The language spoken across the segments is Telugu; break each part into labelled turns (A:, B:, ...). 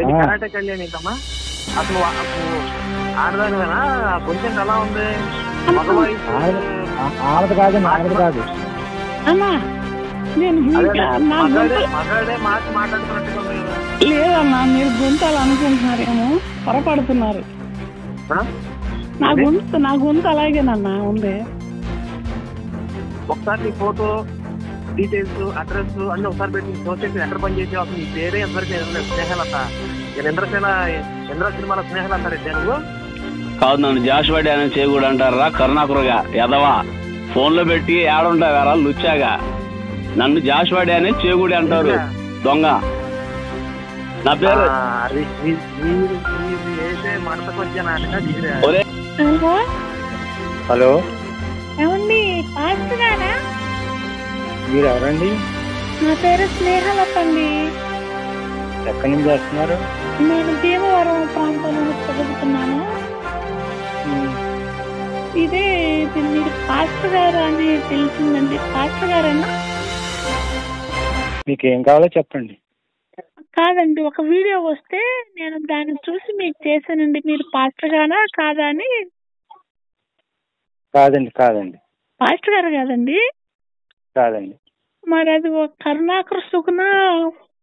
A: ఏంటి కరాటే కళ్యాణి ఏంటమ్మా? అసలు అసలు ఆడదానివేనా? కొంచెం ఎలా ఉంది మగ వయసు?
B: ఆడదు కాదండి, ఆడదు కాదు
C: అమ్మా నేను
A: మగాడే మార్చి మాట్లాడుతున్నట్టుగా ఉంది కదా.
C: లేదన్నా, మీరు గొంతాలు అనుకుంటున్నారేమో, పొరపడుతున్నారు. నా గొంతు అలాగేనన్నా ఉంది.
A: ఒకసారి నీ ఫోటో డీటెయిల్స్ అడ్రస్ అన్ని ఒకసారి పెట్టి చూసేసి ఎక్కడ పని చేసి అసలు నీ పేరే ఎంతవరకు స్నేహలత? నేను ఇంద్ర సినిమాలో స్నేహలత రెడ్డి నువ్వు
D: కాదు, నన్ను జాషువాడి అని చేయకూడదు అంటారా కరుణాకురగా ఎదవా? ఫోన్ లో పెట్టి ఏడుంటావారా లుచ్చాగా? నన్ను జాషువాడి అని చేయకూడదు అంటారు దొంగ. నా పేరు
B: హలో
C: ఏమండి, పాస్టర్ గారా?
B: మీరు ఎవరండి?
C: నా పేరు స్నేహలత అండి.
B: ఎక్కడి నుంచి వస్తున్నారు?
C: నేను భీమవరం ప్రాంతంలో చదువుతున్నాను. ఇదే మీరు పాస్టర్ గారు అని తెలిసిందండి. పాస్టర్ గారేనా?
B: మీకు ఏం కావాలో చెప్పండి.
C: కాదండి, ఒక వీడియో వస్తే నేను దాన్ని చూసి మీకు చేశానండి. మీరు పాస్టర్ గారా కాదా అని.
B: కాదండి కాదండి
C: పాస్టర్ గారు కాదండి.
B: కాదండి.
C: మరి అది ఒక కరుణాకర సుగుణ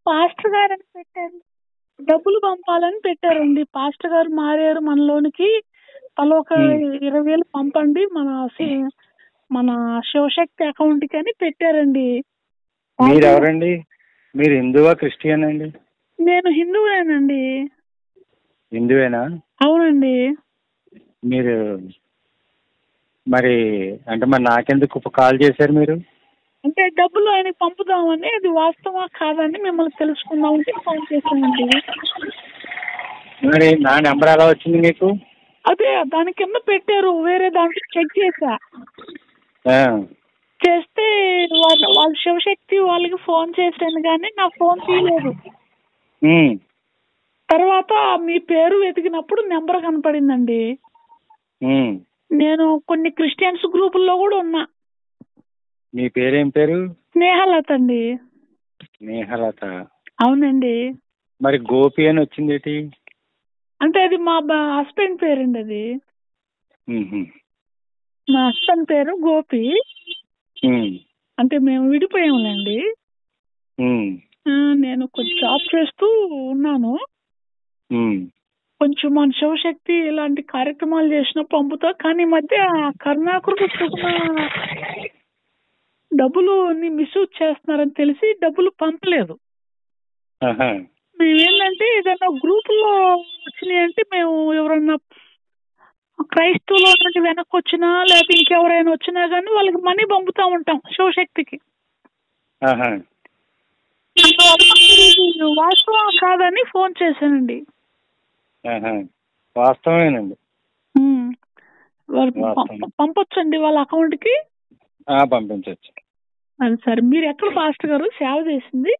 C: పాస్టర్ గారు అని పెట్టారు. డబ్బులు పంపాలని పెట్టారండి. పాస్టర్ గారు మారారు మనలోనికి, తల ఒక 20,000 పంపండి మన శివశక్తి అకౌంట్ కి అని పెట్టారండి.
B: మీరు ఎవరండి? మీరు హిందువా క్రిస్టియన్ అండి?
C: నేను హిందువేనండి.
B: హిందువేనా?
C: అవునండి.
B: మీరు మరి అంటే మరి నాకెందుకు కాల్ చేశారు మీరు?
C: అంటే డబ్బులు ఆయనకి పంపుదామని, అది వాస్తవా కాదని మిమ్మల్ని తెలుసుకుందామని ఫోన్ చేశానండి.
B: మరి నా నెంబర్ ఎలా వచ్చింది మీకు?
C: అదే దాని కింద పెట్టారు, వేరే దాంట్లో చెక్ చేశా. చేస్తే వాళ్ళ శివశక్తి వాళ్ళకి ఫోన్ చేశాను కానీ నా ఫోన్ తీయలేదు. తర్వాత మీ పేరు వెతికినప్పుడు నెంబర్ కనపడిందండి. నేను కొన్ని క్రిస్టియన్స్ గ్రూపుల్లో కూడా ఉన్నా.
B: మీ పేరేం పేరు?
C: స్నేహలత అండి.
B: స్నేహలత?
C: అవునండి.
B: మరి గోపి అని వచ్చింది ఏంటి?
C: అంటే అది మా హస్బెండ్ పేరండి. అది మా హస్బెండ్ పేరు గోపి. అంటే మేము విడిపోయాములేండి. నేను కొంచెం జాబ్ చేస్తూ ఉన్నాను. కొంచెం మన శివశక్తి ఇలాంటి కార్యక్రమాలు చేసినప్పుడు పంపుతా, కానీ ఈ మధ్య కరుణాకరకు డబ్బులు మిస్యూజ్ చేస్తున్నారని తెలిసి డబ్బులు పంపలేదు. మేమేంటంటే ఏదైనా గ్రూపుల్లో వచ్చినాయి అంటే మేము ఎవరన్నా క్రైస్తవులో నుండి వెనక్కి వచ్చినా లేకపోతే ఇంకెవరైనా వచ్చినా కానీ వాళ్ళకి మనీ పంపుతా ఉంటాం శివశక్తికి. వాస్తవం కాదని ఫోన్ చేశానండి.
B: వాస్తవేనండి.
C: పంపొచ్చండి వాళ్ళ అకౌంట్ కి?
B: పంపించవచ్చు.
C: అది సరే. మీరు ఎక్కడ పాస్టర్ గారు సేవ చేసింది?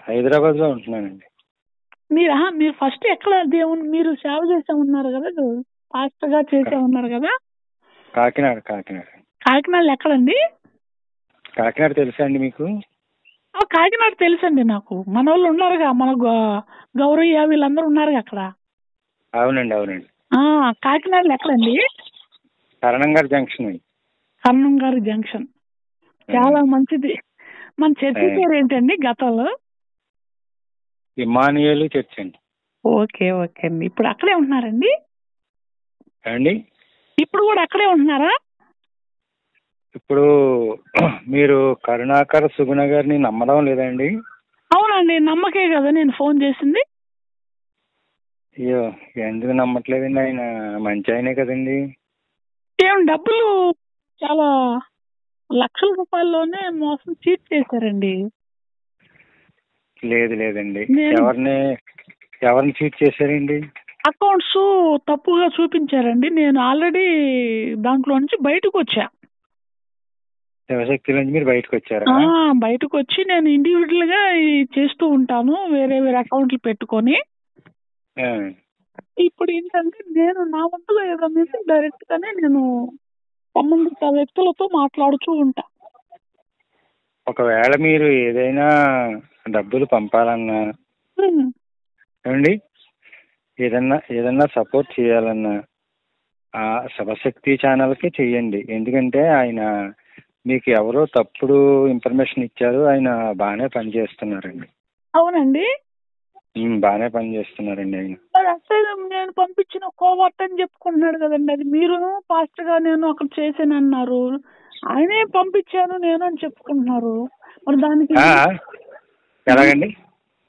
B: హైదరాబాద్ లో ఉంటున్నానండి.
C: మీరు ఫస్ట్ ఎక్కడ దేవుని మీరు సేవ చేసామన్నారు కదా, పాస్టర్ గా చేసామన్నారు కదా?
B: కాకినాడ.
C: కాకినాడలో ఎక్కడండి?
B: కాకినాడ తెలుసా అండి మీకు?
C: కాకినాడ తెలుసండి నాకు. మన వాళ్ళు ఉన్నారుగా, మన గౌరయ్య వీళ్ళందరూ ఉన్నారుగా అక్కడ.
B: అవునండి.
C: కాకినాడలో ఎక్కడండి?
B: కరణంగారి జంక్షన్.
C: కరణంగారి జంక్షన్ చాలా మంచిది. మన చర్చి పేరు ఏంటండి గతంలో?
B: ఇమానుయేలు చర్చ్ అండి.
C: ఓకే అండి. ఇప్పుడు అక్కడే ఉంటున్నారండి?
B: అండి
C: ఇప్పుడు కూడా అక్కడే ఉంటున్నారా?
B: ఇప్పుడు మీరు కరుణాకర సుగుణ గారిని నమ్మడం లేదండి?
C: అవునండి, నమ్మకే కదా నేను ఫోన్ చేసింది.
B: అయ్యో, ఎందుకు నమ్మట్లేదండి? ఆయన మంచి ఆయనే కదండి.
C: ఏం డబ్బులు చాలా లక్షల రూపాయల్లోనే మోసం చీట్ చేశారండి.
B: లేదండి. ఎవరిని చీట్ చేశారండి?
C: అకౌంట్స్ తప్పుగా చూపించారండి. నేను ఆల్రెడీ దాంట్లో నుంచి బయటకు వచ్చా.
B: శివశక్తి నుంచి మీరు బయటకు వచ్చారా?
C: బయటకు వచ్చి నేను ఇండివిజువల్ గా చేస్తూ ఉంటాను, వేరే అకౌంట్లు పెట్టుకొని. ఇప్పుడు ఏంటంటే నేను నా వంతుగా ఏదైనా డైరెక్ట్ గానే నేను సంబంధిత వ్యక్తులతో మాట్లాడుతూ ఉంటా.
B: ఒకవేళ మీరు ఏదైనా డబ్బులు పంపాలన్నా ఏమండి, ఏదన్నా సపోర్ట్ చేయాలన్నా ఆ శివశక్తి ఛానల్కి చెయ్యండి. ఎందుకంటే ఆయన మీకు ఎవరో తప్పుడు ఇన్ఫర్మేషన్ ఇచ్చారు. ఆయన బాగానే పనిచేస్తున్నారండి.
C: అవునండి.
B: బాగానే పనిచేస్తున్నారండి ఆయన.
C: మరి అసలు నేను పంపించిన కోవర్ట్ అని చెప్పుకుంటున్నాడు కదండి. అది మీరు పాస్టర్ గా నేను అక్కడ చేశానన్నారు. ఆయనే పంపించాను నేను అని చెప్పుకుంటున్నారు. మరి దానికి
B: ఎలాగండి?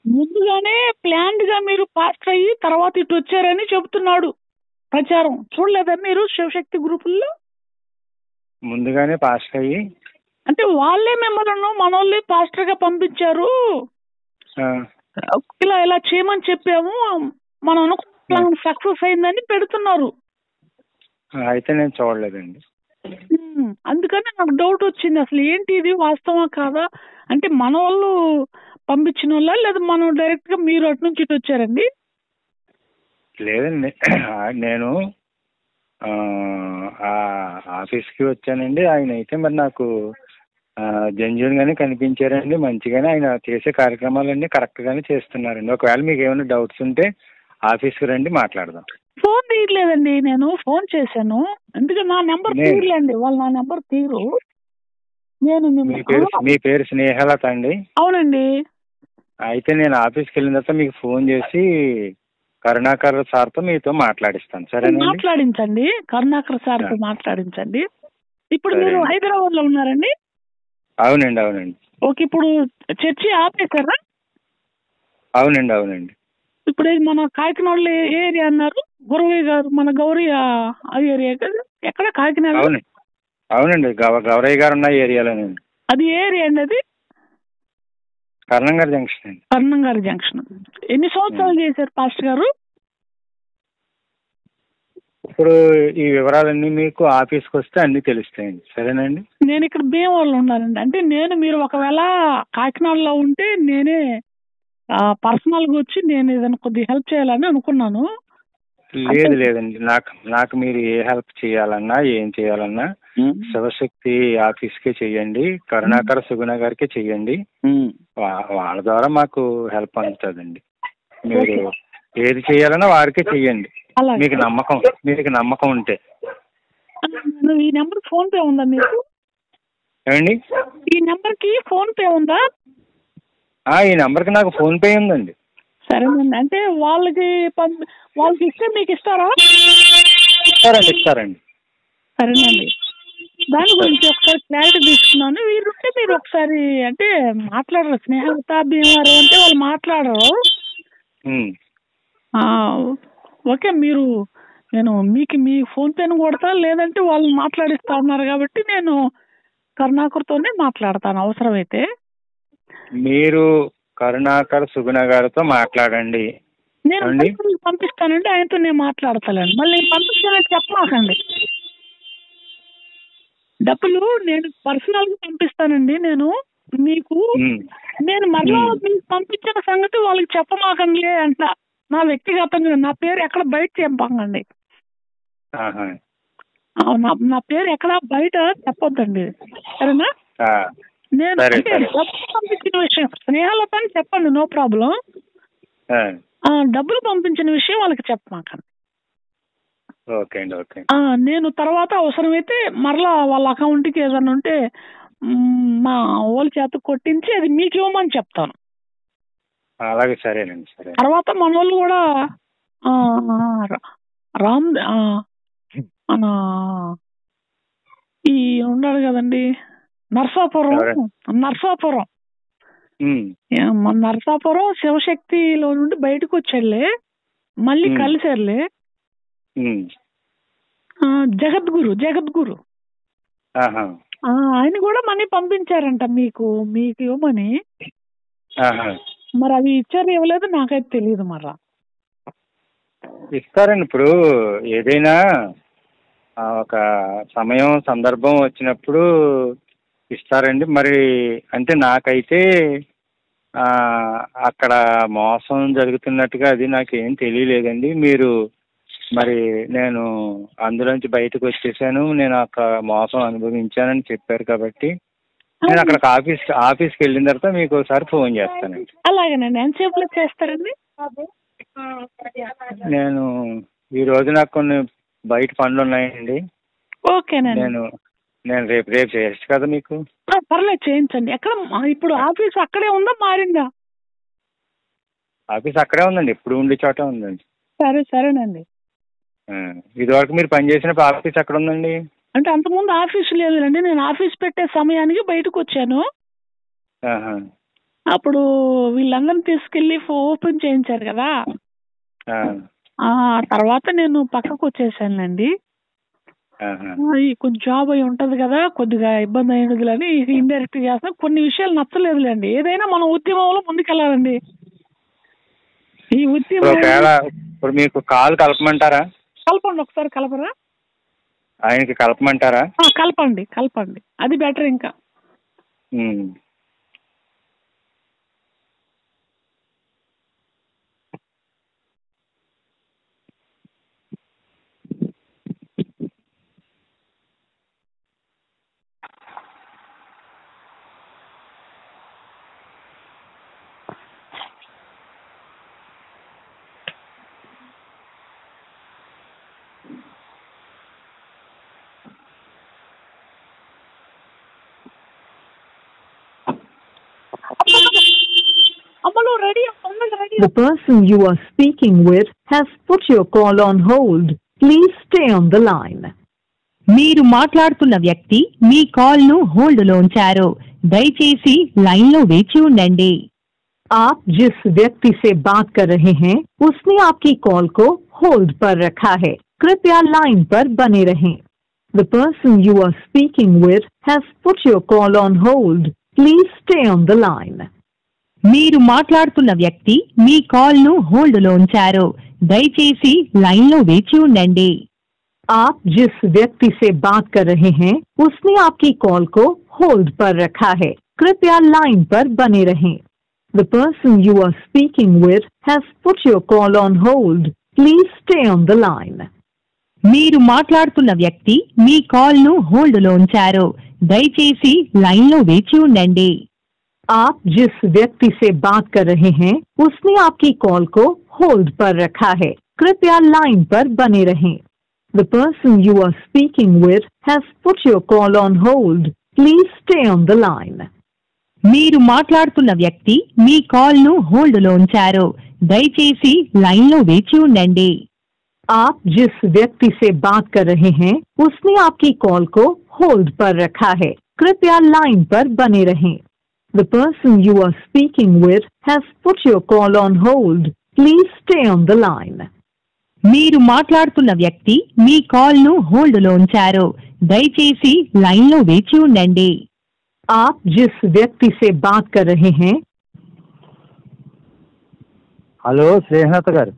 C: ముందుగానే ప్లాన్డ్ గా మీరు పాస్టర్ అయ్యి తర్వాత ఇటు వచ్చారని చెబుతున్నాడు ప్రచారం. చూడలేదా మీరు శివశక్తి గ్రూపుల్లో?
B: ముందుగానే పాస్టర్ అయ్యి
C: అంటే వాళ్ళే మిమ్మల్ని మనోళ్ళే పాస్టర్ గా పంపించారు, ఇలా ఇలా చేయమని చెప్పాము, మనం అనుకున్న సక్సెస్ అయిందని పెడుతున్నారు.
B: అయితే నేను చూడలేదండి.
C: అందుకని నాకు డౌట్ వచ్చింది, అసలు ఏంటి ఇది వాస్తవా కాదా? అంటే మన వాళ్ళు పంపించిన వాళ్ళ లేదా మనం డైరెక్ట్ గా మీరు అటు నుంచి ఇటు వచ్చారండి?
B: లేదండి, నేను ఆఫీస్కి వచ్చానండి. ఆయన అయితే మరి నాకు జెన్యూన్ గానే కనిపించారండి. మంచిగానే ఆయన చేసే కార్యక్రమాలన్నీ కరెక్ట్ గానే చేస్తున్నారండి. ఒకవేళ మీకు ఏమైనా డౌట్స్ ఉంటే ఆఫీస్కి రండి, మాట్లాడదాం.
C: ఫోన్ తీయట్లేదండి, నేను ఫోన్ చేశాను. ఎందుకంటే నా నెంబర్ తీయలేండి, వాళ్ళు నా నెంబర్ తీరు. నేను
B: మీ పేరు స్నేహలత అండి?
C: అవునండి.
B: అయితే నేను ఆఫీస్కి వెళ్ళిన తర్వాత మీకు ఫోన్ చేసి కరుణాకర్ సార్తో మీతో మాట్లాడిస్తాను. సరేనా?
C: మాట్లాడించండి, కరుణాకర్ సార్తో మాట్లాడించండి. ఇప్పుడు మీరు హైదరాబాద్ లో ఉన్నారండి?
B: అవునండి. అవునండి.
C: ఓకే, ఇప్పుడు చర్చి ఆపేశారా?
B: అవునండి. అవునండి.
C: ఇప్పుడు మన కాకినాడలో ఏ ఏరియా అన్నారు? గురవయ్య గారు, మన గౌరీ ఆ ఏరియా కదా? ఎక్కడ కాకినాడ?
B: అవునండి, గౌరయ్య గారు ఉన్న ఏరియాలోనండి.
C: అది ఏ ఏరియా అండి? అది
B: కర్ణంగారి జంక్షన్ అండి.
C: కర్ణంగారి జంక్షన్. ఎన్ని సంవత్సరాలు చేశారు పాస్టర్ గారు?
B: ఇప్పుడు ఈ వివరాలన్నీ మీకు ఆఫీస్కి వస్తే అన్ని తెలుస్తాయండి. సరేనండి?
C: నేను ఇక్కడ భీమవరంలో ఉన్నానండి. అంటే మీరు ఒకవేళ కాకినాడలో ఉంటే నేనే పర్సనల్ గా వచ్చి నేను ఏదైనా కొద్దిగా హెల్ప్ చేయాలని అనుకున్నాను.
B: లేదండి, నాకు మీరు ఏ హెల్ప్ చేయాలన్నా ఏం చేయాలన్నా శివశక్తి ఆఫీస్కే చెయ్యండి, కరుణాకర్ సుగుణ గారికి చెయ్యండి. వాళ్ళ ద్వారా మాకు హెల్ప్ అందుతుందండి. మీరు ఏది చేయాలన్నా వారికే చెయ్యండి, మీకు నమ్మకం ఉంటే.
C: ఈ నెంబర్ ఫోన్ పే ఉందా మీకు?
B: ఏమండి?
C: ఈ నెంబర్ కి ఫోన్ పే ఉందా?
B: ఈ నెంబర్కి నాకు ఫోన్ పే ఉందండి.
C: సరేనండి. అంటే వాళ్ళకి ఇస్తే మీకు ఇస్తారా?
B: ఇస్తారండి.
C: సరేనండి. దాని గురించి ఒకసారి క్లారిటీ తీసుకున్నాను. వీరుంటే మీరు ఒకసారి అంటే మాట్లాడరు, స్నేహలత భీమవరం అంటే వాళ్ళు మాట్లాడరు. ఓకే, నేను మీకు మీ ఫోన్ పేను కొడతా, లేదంటే వాళ్ళు మాట్లాడిస్తా ఉన్నారు కాబట్టి నేను కరుణాకర్తోనే మాట్లాడతాను అవసరమైతే.
B: మీరు కరుణాకర్ సుగుణ గారితో మాట్లాడండి.
C: నేను పంపిస్తానండి, ఆయనతో నేను మాట్లాడతానండి. మళ్ళీ నేను పంపిస్తానని చెప్పమాకండి. డబ్బులు నేను పర్సనల్ గా పంపిస్తానండి. నేను మరలా మీకు పంపించిన సంగతి వాళ్ళకి చెప్పమాకండి అంట. నా వ్యక్తిగతంగా నా పేరు ఎక్కడ బయట చెప్పండి. నా పేరు ఎక్కడ బయట చెప్పొద్దండి, సరేనా? నేను డబ్బులు పంపించిన విషయం స్నేహాలతో అని చెప్పండి, నో ప్రాబ్లం. డబ్బులు పంపించిన విషయం వాళ్ళకి చెప్పమాకండి. నేను తర్వాత అవసరమైతే మరలా వాళ్ళ అకౌంట్కి ఏదైనా ఉంటే మా వాళ్ళ చేత కొట్టించి అది మీకు ఇవ్వమని చెప్తాను.
B: అలాగే, సరేనండి.
C: తర్వాత మన వాళ్ళు కూడా మన ఈ ఉన్నాడు కదండి నర్సాపురం శివశక్తిలో నుండి బయటకు వచ్చాడులే, మళ్ళీ కలిసారులే. జగద్గురు ఆయన కూడా మనీ పంపించారంట మీకు ఇవ్వమని. మరి అవి ఇచ్చారు ఇవ్వలేదు నాకైతే తెలియదు. మరా
B: ఇస్తారండి. ఇప్పుడు ఏదైనా ఒక సమయం సందర్భం వచ్చినప్పుడు ఇస్తారండి. మరి అంటే నాకైతే అక్కడ మోసం జరుగుతున్నట్టుగా అది నాకేం తెలియలేదండి. మరి నేను అందులోంచి బయటకు వచ్చేసాను, నేను అక్కడ మోసం అనుభవించానని చెప్పారు కాబట్టి నేను అక్కడికి ఆఫీస్కి వెళ్ళిన తర్వాత మీకు ఒకసారి ఫోన్ చేస్తానండి.
C: అలాగేనండి. ఎంతసేపులో చేస్తారండి?
B: నేను ఈ రోజు నాకు కొన్ని బయట పనులు ఉన్నాయండి.
C: ఓకేనండి.
B: నేను రేపు చేయొచ్చు కదా మీకు?
C: పర్లేదు, చేయించండి. ఎక్కడ ఇప్పుడు ఆఫీస్ అక్కడే ఉందా, మారిందా?
B: ఆఫీస్ అక్కడే ఉందండి, ఎప్పుడు ఉండే చోట ఉందండి.
C: సరేనండి.
B: ఇదివరకు మీరు పనిచేసిన ఆఫీస్ ఎక్కడ ఉందండి?
C: అంటే అంతకుముందు ఆఫీస్ లేదండి, నేను ఆఫీస్ పెట్టే సమయానికి బయటకు వచ్చాను. అప్పుడు వీళ్ళందరిని తీసుకెళ్లి ఓపెన్ చేయించారు కదా, తర్వాత నేను పక్కకు వచ్చేసానండి. కొంచెం జాబ్ అయి ఉంటది కదా, కొద్దిగా ఇబ్బంది అయినదిలని ఇండైరెక్ట్ చేస్తాను. కొన్ని విషయాలు నచ్చలేదులేండి. ఏదైనా మనం ఉద్యమంలో ముందుకెళ్ళాలండి. ఈ ఉద్యమం
B: ఇప్పుడు మీకు కాల్ కలపమంటారా?
C: కలపండి, ఒకసారి కలపరా?
B: ఆయనకి కలపమంటారా?
C: కలపండి, అది బెటర్. ఇంకా
E: The person you are speaking with has put your call on hold. Please stay on the line.
F: మీరు మాట్లాడుతున్న వ్యక్తి మీ కాల్ ను హోల్డ్ లో ఉంచారు. దయచేసి లైన్ లో వేచి ఉండండి.
E: आप जिस व्यक्ति से बात कर रहे हैं उसने आपकी कॉल को होल्ड पर रखा है. कृपया लाइन पर बने रहें. The person you are speaking with has put your call on hold. Please stay on the line.
F: మీరు మాట్లాడుతున్న వ్యక్తి మీ కాల్ ను హోల్డ్ లో ఉంచారు. దయచేసి లైన్ లో వేచి ఉండండి.
E: आप जिस व्यक्ति से बात कर रहे हैं उसने आपकी कॉल को होल्ड पर रखा है. कृपया लाइन पर बने रहें. The person you are speaking with has put your call on hold. Please stay on the line.
F: మీరు మాట్లాడుతున్న వ్యక్తి మీ కాల్ ను హోల్డ్ లో ఉంచారు. దయచేసి లైన్ లో వేచి ఉండండి.
E: आप जिस व्यक्ति से बात कर रहे हैं उसने आपकी कॉल को होल्ड पर रखा है. कृपया लाइन पर बने रहें. The person you are speaking with has put your call on hold. Please stay on the line.
F: మీరు మాట్లాడుతున్న వ్యక్తి మీ కాల్ ను హోల్డ్ లో ఉంచారు. దయచేసి లైన్ లో వేచి ఉండండి.
E: आप जिस व्यक्ति से बात कर रहे हैं उसने आपकी कॉल को होल्ड पर रखा है. कृपया लाइन पर बने रहें. The person you are speaking with has put your call on hold. Please stay on the line.
F: మీరు మాట్లాడుతున్న వ్యక్తి మీ కాల్ ను హోల్డ్ లో ఉంచారు. దయచేసి లైన్ లో వేచి ఉండండి.
E: आप जिस व्यक्ति से बात कर रहे हैं.
B: హలో శ్రీనాథ్ గారు.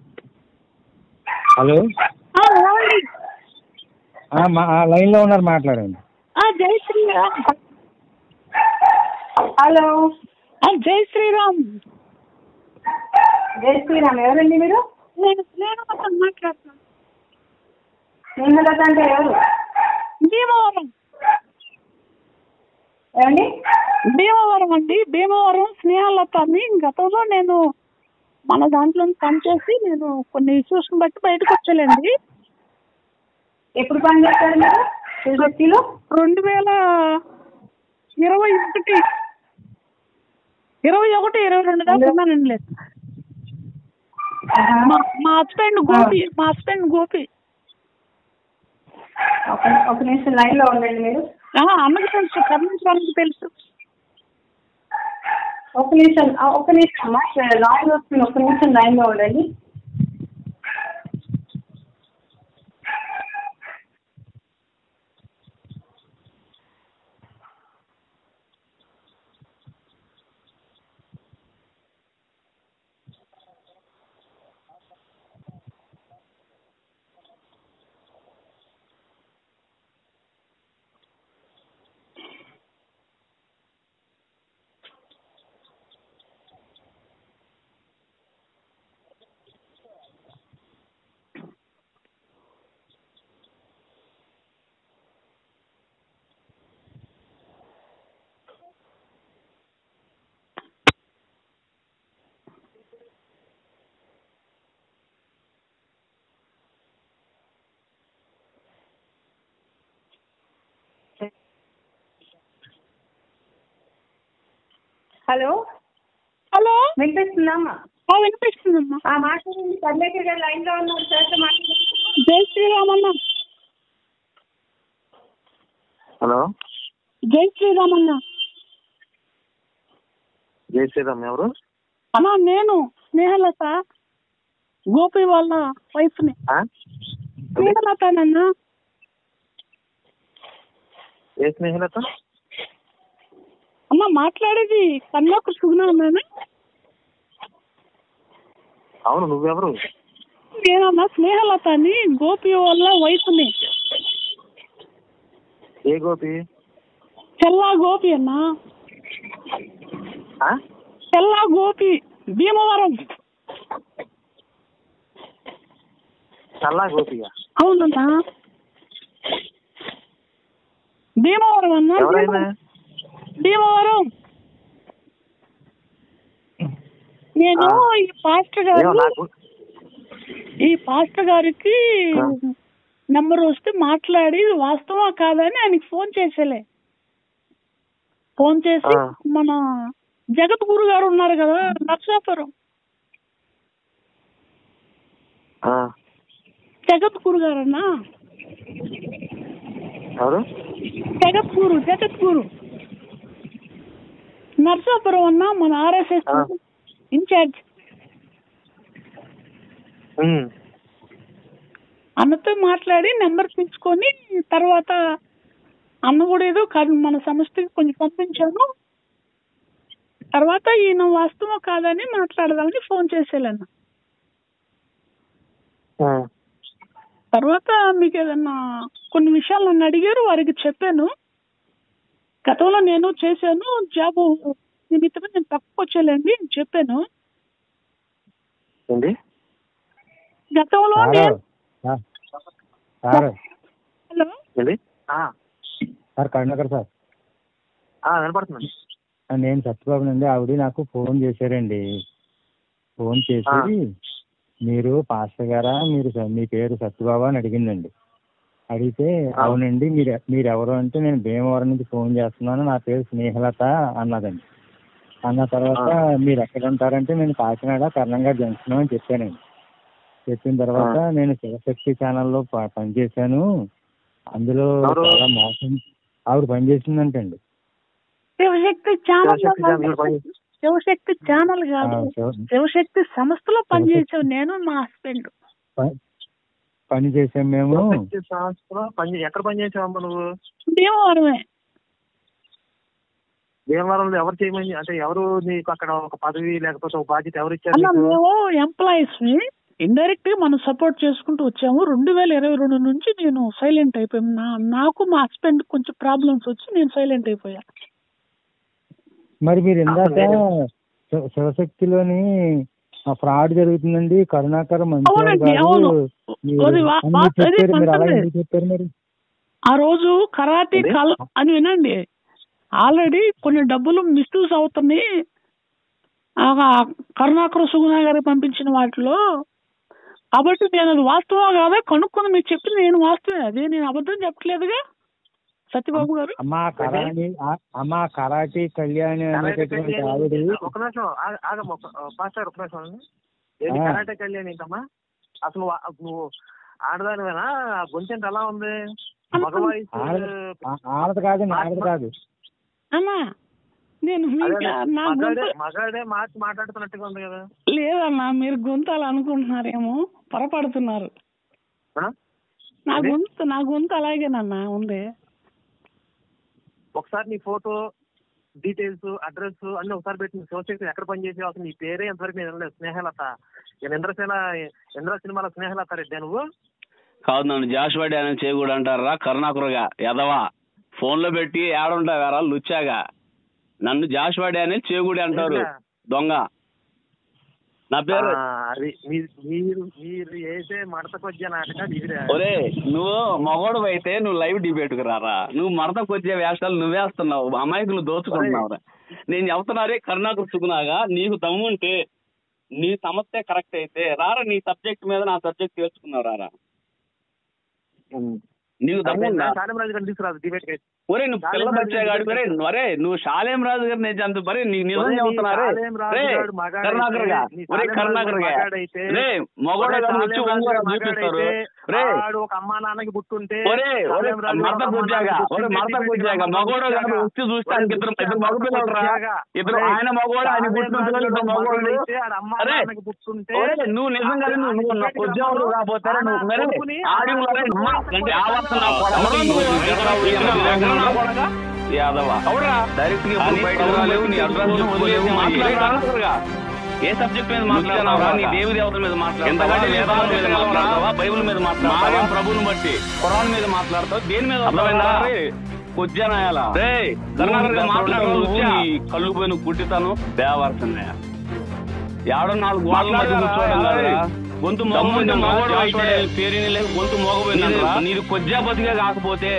B: హలో, లైన్ లో ఉన్నారు, మాట్లాడండి.
C: జై శ్రీరామ్.
G: హలో,
C: జై శ్రీరామ్.
G: జై శ్రీరామ్. ఎవరండి మీరు?
C: నేను మాట్లాడుతున్నాను.
G: స్నేహలత అంటే ఎవరు?
C: భీమవరం.
G: ఏమండి?
C: భీమవరం అండి, భీమవరం స్నేహలత అని. గతంలో నేను మన దాంట్లో పనిచేసి నేను కొన్ని ఇష్యూస్ బట్టి బయటకు వచ్చానండి.
G: ఎప్పుడు పని చేస్తారు మీరు శివశక్తిలో?
C: 2021, 22 దాకా ఉన్నానండి. లేదు, మా హస్బెండ్ గోపి.
G: ఒక నిమిషం లైన్ లో ఉండండి మీరు.
C: అన్నకి తెలుసు, కర్ణించడానికి తెలుసు.
G: ఒక నిమిషం లైన్ వస్తుంది. ఒక నిమిషం లైన్ లో ఉండండి. హలో
C: హలో,
G: వినిపిస్తుందమ్మా?
C: వినిపిస్తుందమ్మా.
G: మాట్లాడండి. పర్లేక లైన్ లో ఉన్నారు సార్.
C: జై శ్రీరామన్న.
A: హలో,
C: జై శ్రీరామన్న.
A: జై శ్రీరామ్. ఎవరు
C: అన్నా? నేను స్నేహలత, గోపి వాళ్ళ వైఫ్ ని. స్నేహలతనన్నా?
A: ఏ స్నేహలత
C: అమ్మా మాట్లాడేది కర్ణాకర్ సుగుణ అన్నానా?
A: అవును, నువ్వెవరు?
C: నేనన్నా స్నేహలత అని, గోపి వాళ్ళ వైఫ్ ని.
A: ఏ గోపి?
C: చెల్లా గోపి అన్నా. చెల్లా గోపి, భీమవరం.
A: చల్లా గోపిగా?
C: అవునన్నా, భీమవరం అన్నా. భీమవరం. నేను ఈ పాస్టర్ గారికి నెంబర్ వస్తే మాట్లాడి వాస్తవా కాదని ఆయనకి ఫోన్ చేసేలే. ఫోన్ చేసి మన జగద్గురు గారు ఉన్నారు కదా నర్సాపురం, జగద్గురు గారన్నా. జగద్గురు నర్సాపురం అన్నా, మన ఆర్ఎస్ఎస్ ఇన్ఛార్జ్. అన్నతో మాట్లాడి నెంబర్ తీసుకొని తర్వాత అన్న కూడా ఏదో మన సంస్థకి కొంచెం పంపించాను. తర్వాత ఈయన వాస్తవం కాదని మాట్లాడదామని ఫోన్ చేసేలన్న. తర్వాత మీకు ఏదన్నా కొన్ని విషయాలు నన్ను అడిగారు, వారికి చెప్పాను. గతంలో నేను చేశాను జాబ్ నిమిత్తమే, నేను తక్కువ వచ్చేలేండి చెప్పాను. గతంలో హలో
B: సార్, కరుణాకర్ సార్.
A: వినపడుతుంది.
B: నేను సత్యబాబు అండి. ఆవిడ నాకు ఫోన్ చేశారండి. ఫోన్ చేసి మీరు పాస్టర్ గారా, మీ పేరు సత్యబాబు అని అడిగిందండి. అడిగితే అవునండి, మీరు ఎవరు అంటే నేను భీమవరం నుంచి ఫోన్ చేస్తున్నాను, నా పేరు స్నేహలత అన్నదండి. అన్న తర్వాత మీరు ఎక్కడ ఉంటారంటే నేను కాకినాడ కర్ణంగా జంక్షన్ అని చెప్పానండి. చెప్పిన తర్వాత నేను శివశక్తి ఛానల్లో పనిచేశాను, అందులో చాలా మోసం ఆవిడ పనిచేసిందంటండి.
C: శివశక్తి ఛానల్ కాదు, శివశక్తి సంస్థలో పనిచేసావు నేను మా హస్బెండ్.
B: పని చేసాం మేము.
A: ఎక్కడ పని చేసావమ్మా నువ్వు?
C: భీమవరమే.
A: భీమవరంలో ఎవరు చేయమని, అంటే ఎవరు నీకు అక్కడ ఒక పదవి లేకపోతే ఒక బాధ్యత ఎవరు ఇచ్చారు?
C: మేము ఎంప్లాయీస్ ని ఇండైరెక్ట్ గా మనం సపోర్ట్ చేసుకుంటూ వచ్చాము. 2022 నుంచి నేను సైలెంట్ అయిపోయాను. నాకు మా హస్బెండ్ కొంచెం ప్రాబ్లమ్స్ వచ్చి నేను సైలెంట్ అయిపోయా.
B: మరి మీరు ఇందాక శివశక్తిలోని ఫ్రాడ్ జరుగుతుందండి, కరుణాకర్ చెప్పారు మరి.
C: ఆ రోజు కరాటీ కల్ అని వినండి, ఆల్రెడీ కొన్ని డబ్బులు మిస్యూజ్ అవుతున్నాయి కరుణాకర్ సుగుణ గారికి పంపించిన వాటిలో. కాబట్టి నేను అది వాస్తవం కాదా కనుక్కొని మీరు చెప్పింది నేను వాస్తవే, అదే నేను అబద్ధం చెప్పట్లేదుగా సత్యబాబు గారు.
B: అమ్మా కరాటీ కళ్యాణి అనేటటువంటి ఆవిడ.
A: ఒక నిమిషం పాస్టర్, ఒక నిమిషం. కరాటే కళ్యాణి ఏంటమ్మా? అసలు నువ్వు ఆడదానివేనా? గొంతెంత ఎలా ఉంది?
B: ఆడదు కాదు, ఆడదు కాదు
C: అమ్మా. నేను
A: మగాడే మార్చి మాట్లాడుతున్నట్టుగా ఉంది కదా.
C: లేదన్నా, మీరు గొంతాలు అనుకుంటున్నారేమో, పొరపడుతున్నారు. నా గొంతు అలాగేనన్నా ఉంది.
A: ఒకసారి నీ ఫోటో డీటెయిల్స్ అడ్రస్ అన్ని ఒకసారి పెట్టి శివశక్తి ఎక్కడ పనిచేసావు, అసలు నీ పేరే ఎంతవరకు నేను వినలేదు. స్నేహలత, నేను ఇంద్ర సినిమాలో స్నేహలత రెడ్డి నువ్వు
D: కాదు. నన్ను జాషువా డాన్ చేయకూడదు అంటారా కరుణాకరుగా ఎదవా? ఫోన్ లో పెట్టి ఏడుంటావారా లుచ్చాగా? నన్ను జాషువా డాన్ చేయకూడదు అంటారు దొంగ. నా పేరు
A: అది మీరు వేసే మడతకొచ్చే నాటకాలు ఇది.
D: ఒరే, నువ్వు మగోడు అయితే నువ్వు లైవ్ డిబేట్ కు రారా? నువ్వు మడతకొచ్చే వేషాలు నువ్వేస్తున్నావు, అమాయకులు దోచుకుంటున్నావురా. నేను చెప్తున్నారే కరుణాకర్ సుగుణగా, నీకు దమ్ముంటే నీ సమస్య కరెక్ట్ అయితే రారా, నీ సబ్జెక్ట్ మీద నా సబ్జెక్ట్ తెలుసుకున్నావు రారా. నీకు దమ్ముందా?
A: శాలేం రాజు గారిని తీసుకురాదు డిబేట్ కి.
D: ఒరే నువ్వు పిల్ల బచ్చా గాడి ఒరే నువ్వు శాలేం రాజు గారిని అంత మరి నీకు నిజం చెబుతున్నారే కరుణాకర్గా ఒరే కరుణాకర్గా రే మగోడ వచ్చి చూపిస్తారు రే
A: ఒక అమ్మా నాన్నకి పుట్టుంటే
D: ఒరే ఒరే మర్ద గుజ్జాగా ఒరే మర్ద గుజ్జాగా మగోడ గారు వచ్చి చూస్తానికి ఇద్దరు మగ పిల్లలు రా ఇద్దరు ఆయన మగోడ ఆయన పుట్టిన పిల్లలు ఇద్దరు మగోడు. అరే ఒరే నువ్వు నిజంగా నువ్వు ఉద్యోగులు రాబోతారా నువ్వు మరి ఆడిలో డైరెక్ట్ ఏ సబ్జెక్ట్ మీద మాట్లాడతావా? నీ దేవి దేవతల మీద మాట్లాడతావా? వేదాల మీద మాట్లాడతావా? బైబుల్ మీద మాట్లాడతావా? ప్రభుని బట్టి ఖురాన్ మీద మాట్లాడతావు? దేని మీద? కొజ్జనాయాల రే కర్ణాటక మాట్లాడతావు కళ్ళు పోయిన కుట్టితాను దేవరసన్నయ్య ఏడో 4 గోడల మధ్య కూర్చోవడం కాదురా. గొంతు పేరుని లేక గొంతు మోగపోయిందా? నీది కొజ్జాపతిగా కాకపోతే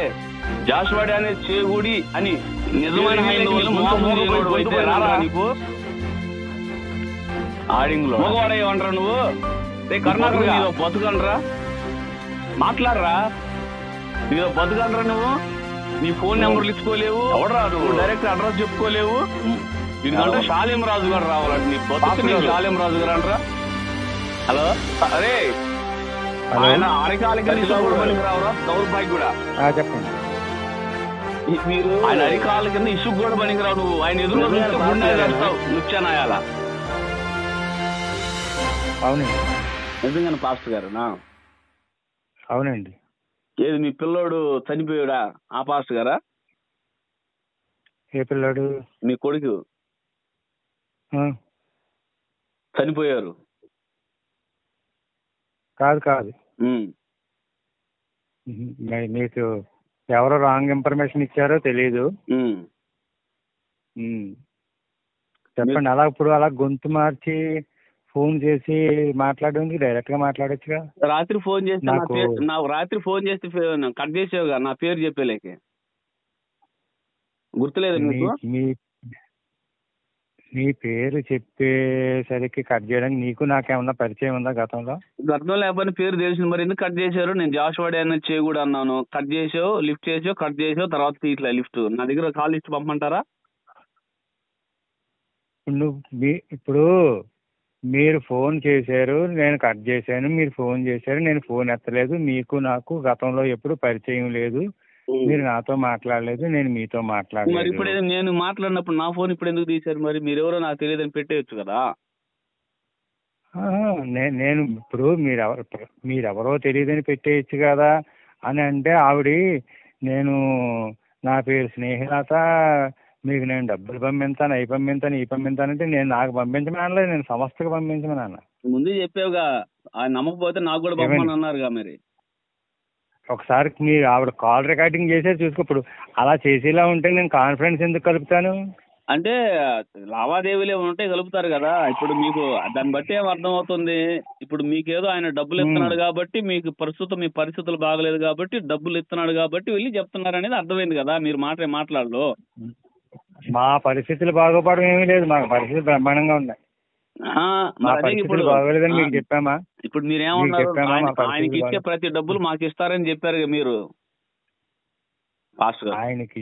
D: జాషువాడే అనే చేగుడి అని నిజమైన నీకు ఆడింగ్ లో మోగవాడ ఏమంటారా నువ్వు? రే కర్ణాటక నీదో బతుకండ్రా మాట్లాడరా, నీదో బతుకండ్రా నువ్వు. నీ ఫోన్ నెంబర్లు ఇచ్చుకోలేవు, ఎవడరాదు డైరెక్ట్ అడ్రస్ చెప్పుకోలేవు. ఎందుకంటే శాలేం రాజు గారు రావాలంటే నీ బతుకు శాలేం రాజు గారు అంటారా? హలో అరే ఆయన అరికాలకి రావరా దౌర్భాగ్య కూడా
B: చెప్పండి.
D: మీరు ఆయన అరికాల కింద ఇసుకు కూడా పనికిరావు. నువ్వు ఆయన ఎదురు నృత్యానాయాల
B: అవునండి
D: నిజంగానే పాస్టర్ గారు నా
B: అవునండి.
D: ఏది మీ పిల్లోడు చనిపోయాడా ఆ పాస్టర్ గారా?
B: ఏ పిల్లోడు?
D: మీ కొడుకు చనిపోయారు.
B: కాదు కాదు మీకు ఎవరో రాంగ్ ఇన్ఫర్మేషన్ ఇచ్చారో తెలీదు. చెప్పండి. అలా ఇప్పుడు అలా గొంతు మార్చి ఫోన్ చేసి మాట్లాడడానికి డైరెక్ట్ గా మాట్లాడొచ్చుగా.
D: రాత్రి ఫోన్ చేస్తే నాకు రాత్రి ఫోన్ చేస్తే కట్ చేసేవుగా నా పేరు చెప్పేలేక గుర్తులేదు మీకు?
B: నీ పేరు చెప్పేసరికి కట్ చేయడానికి నీకు నాకేమన్నా పరిచయం ఉందా గతంలో?
D: గతంలో లేకపోతే పేరు తెలిసింది, మరి ఎందుకు కట్ చేశారు? నేను జాషువాడే అన్న చేయకూడదు అన్నాను, కట్ చేసావు, లిఫ్ట్ చేసావు, కట్ చేసావు, తర్వాత ఇట్లా లిఫ్ట్ నా దగ్గర కాల్ లిస్ట్ పంపమంటారా?
B: ఇప్పుడు మీరు ఫోన్ చేశారు, నేను కట్ చేశాను, మీరు ఫోన్ చేశారు, నేను ఫోన్ ఎత్తలేదు. మీకు నాకు గతంలో ఎప్పుడు పరిచయం లేదు, మీరు నాతో మాట్లాడలేదు, నేను మీతో మాట్లాడలేదు.
D: మరి ఇప్పుడు నేను మాట్లాడినప్పుడు నా ఫోన్ ఇప్పుడు ఎందుకు తీశారు? మరి మీరెవరో నాకు తెలియదని పెట్టేయచ్చు కదా.
B: నేను ఇప్పుడు మీరెవరో తెలియదని పెట్టేయచ్చు కదా అని అంటే ఆవిడ నేను నా పేరు స్నేహిలత, మీకు నేను డబ్బులు పంపించాను, అవి పంపించాను, ఈ పంపించానంటే నేను నాకు పంపించమనలేదు, నేను సంస్థకు పంపించమన్నా.
D: ముందు చెప్పావుగా, ఆయన నమ్మకపోతే నాకు కూడా పంపమని అన్నారుగా. మరి
B: ఒకసారి మీరు ఆవిడ కాల్ రికార్డింగ్ చేసేది చూసుకో. ఇప్పుడు అలా చేసేలా ఉంటే నేను కాన్ఫరెన్స్ ఎందుకు కలుపుతాను?
D: అంటే లావాదేవీలు ఉంటే కలుపుతారు కదా. ఇప్పుడు మీకు దాన్ని బట్టి ఏం అర్థం అవుతుంది? ఇప్పుడు మీకేదో ఆయన డబ్బులు ఇస్తున్నాడు కాబట్టి, మీకు ప్రస్తుతం మీ పరిస్థితులు బాగలేదు కాబట్టి డబ్బులు ఇస్తున్నాడు కాబట్టి వెళ్ళి చెప్తున్నారు అనేది అర్థమైంది కదా. మీరు మాట్లాడలో
B: మా పరిస్థితులు బాగుపడడం ఏమీ లేదు, మాకు పరిస్థితులు బ్రహ్మాండంగా ఉన్నాయి. బాగోలేదని మీకు చెప్పామా?
D: ఇప్పుడు మీరేమన్నారు? ఆయనకి ఇచ్చే ప్రతి డబ్బులు మాకు ఇస్తారని చెప్పారు మీరు.
B: ఆయనకి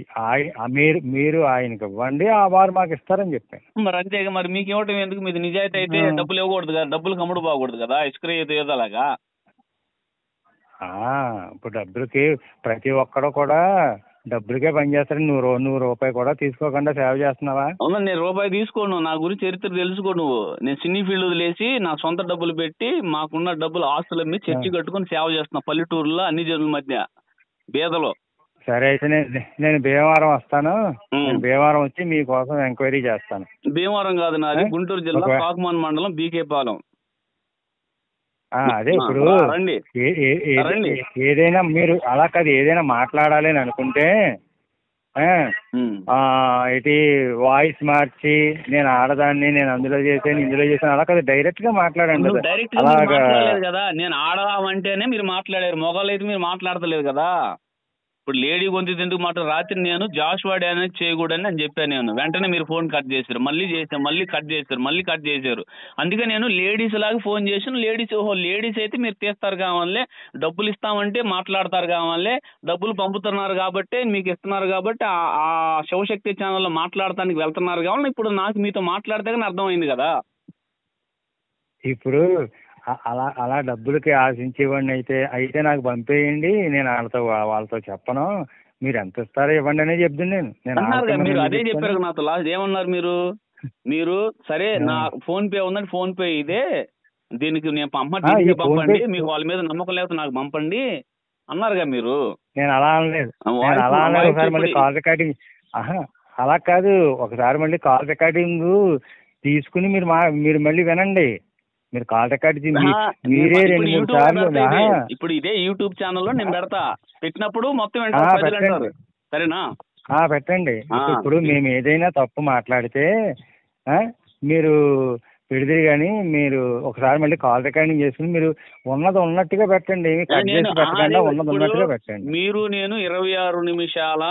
B: మీరు ఆయనకి ఇవ్వండి, ఆ వారు మాకు ఇస్తారని చెప్పాను.
D: మరి అంతేగా, మరి మీకు ఇవ్వటం ఎందుకు? మీది నిజాయితీ అయితే డబ్బులు ఇవ్వకూడదు కదా, డబ్బులు కమ్ముడు పోకూడదు కదా, ఇసుక ఏదో అలాగా.
B: ఇప్పుడు డబ్బులకి ప్రతి ఒక్కడు కూడా డబ్బులకే పనిచేస్తాడు. నువ్వు రూపాయి కూడా తీసుకోకుండా సేవ చేస్తున్నావా?
D: అవునా, నేను రూపాయి తీసుకోను. నా గురించి చరిత్ర తెలుసుకో నువ్వు. నేను సినీ ఫీల్డ్ వదిలేసి నా సొంత డబ్బులు పెట్టి మాకున్న డబ్బులు ఆస్తులు అమ్మి చర్చి కట్టుకుని సేవ చేస్తున్నా పల్లెటూరులో అన్ని జనుల మధ్య బేదలో.
B: సరే అయితే నేను భీమవరం వస్తాను, భీమవరం వచ్చి మీకోసం ఎంక్వైరీ చేస్తాను.
D: భీమవరం కాదు, నాది గుంటూరు జిల్లా కాకుమాన్ మండలం బీకే పాలెం.
B: అదే ఇప్పుడు ఏదైనా మీరు అలా కాదు, ఏదైనా మాట్లాడాలి అని అనుకుంటే ఇది వాయిస్ మార్చి నేను ఆడదాన్ని, నేను అందులో చేసాను, ఇందులో చేశాను, అలా కాదు, డైరెక్ట్ గా మాట్లాడండి.
D: కదా నేను ఆడదామంటేనే మీరు మాట్లాడారు, మొగాళ్ళు అయితే మీరు మాట్లాడతలేదు కదా. ఇప్పుడు లేడీ గొంతు ఎందుకు మాట రాత్రి నేను జాషువా డానియల్ చేయకూడదని అని చెప్పాను నేను. వెంటనే మీరు ఫోన్ కట్ చేశారు, మళ్ళీ చేశాను, మళ్ళీ కట్ చేశారు. అందుకే నేను లేడీస్ లాగా ఫోన్ చేసాను. లేడీస్ అయితే మీరు తీస్తారు కావాలే, డబ్బులు ఇస్తామంటే మాట్లాడతారు కావాలే, డబ్బులు పంపుతున్నారు కాబట్టి మీకు ఇస్తున్నారు కాబట్టి ఆ శివశక్తి ఛానల్లో మాట్లాడటానికి వెళ్తున్నారు కావాలి. ఇప్పుడు నాకు మీతో మాట్లాడితే కానీ అర్థమైంది కదా.
B: ఇప్పుడు అలా డబ్బులకి ఆశించేవాడిని అయితే నాకు పంపేయండి, నేను వాళ్ళతో చెప్పను, మీరు ఎంత ఇస్తారో ఇవ్వండి అనే చెప్తాను నేను.
D: మీరు అదే చెప్పారు నాతో లాస్ట్. ఏమన్నారు మీరు సరే నా ఫోన్ పే ఉందండి, ఫోన్ పే ఇదే, దీనికి నేను పంపండి, మీకు వాళ్ళ మీద నమ్మకం లేకపోతే నాకు పంపండి అన్నారుగా మీరు.
B: నేను అలా అనలేదు. ఒకసారి మళ్ళీ కాల్ రికార్డింగ్ అలా కాదు, ఒకసారి మళ్ళీ కాల్ రికార్డింగ్ తీసుకుని మీరు మళ్ళీ వినండి. మీరు కాల్ రికార్డ్ మీరే 2-3 సార్లు.
D: ఇప్పుడు ఇదే యూట్యూబ్ ఛానల్లో నేను పెట్టినప్పుడు మొత్తం సరేనా
B: పెట్టండి. ఇప్పుడు మేము ఏదైనా తప్పు మాట్లాడితే మీరు పెడితే గానీ మీరు ఒకసారి మళ్ళీ కాల్ రికార్డింగ్ చేసుకుని మీరు ఉన్నది ఉన్నట్టుగా పెట్టండి, కట్ చేసి పెట్టకుండా ఉన్నది ఉన్నట్టుగా పెట్టండి.
D: మీరు నేను 26 నిమిషాల